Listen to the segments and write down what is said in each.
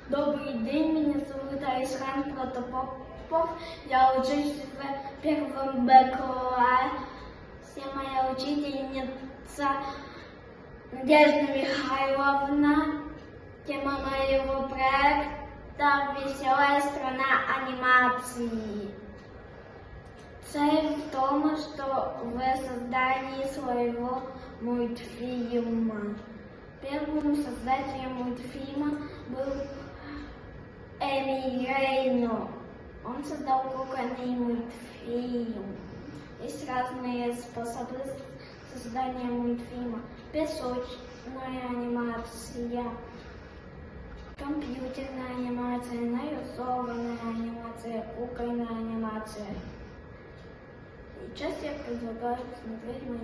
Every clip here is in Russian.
Добрый день, меня зовут Айсхан Протопопов. Я учусь в первом Б классе. Моя учительница Надежда Михайловна. Тема моего проекта «Веселая страна анимации». Цель в том, что в создании своего мультфильма. Первым создателем мультфильма был Эми Рейно. Он создал кукольный мультфильм. Есть разные способы создания мультфильма. Песочная анимация, компьютерная анимация, нарисованная анимация, кукольная анимация. Сейчас я предлагаю смотреть мой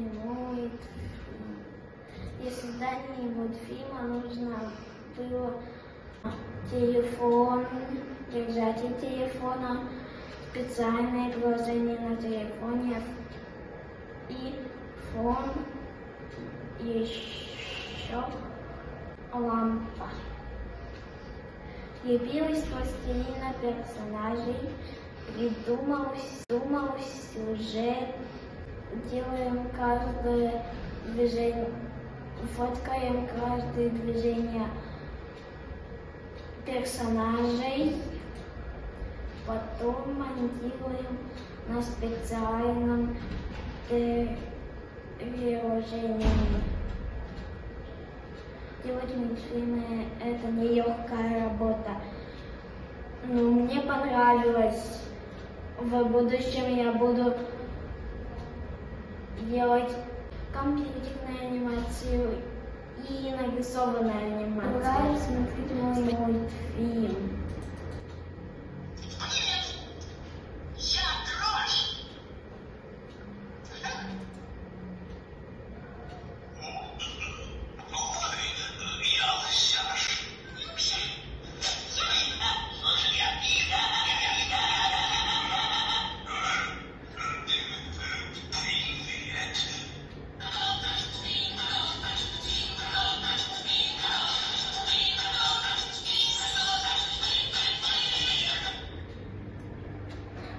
мультфильм. Для создания мультфильма нужно было телефон, держатель телефона, специальное приложение на телефоне и фон, еще лампа. Лепил из пластилина персонажей, придумал сюжет, делаем каждое движение, фоткаем каждое движение персонажей, потом монтируем на специальном приложении. Делать мультфильмы — это нелегкая работа, но мне понравилось. В будущем я буду делать компьютерную анимацию и нарисованную анимацию. Предлагаю смотреть мой мультфильм.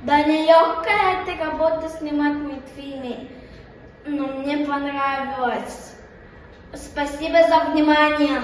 Да, нелегкая эта работа снимать мультфильмы, но мне понравилось. Спасибо за внимание.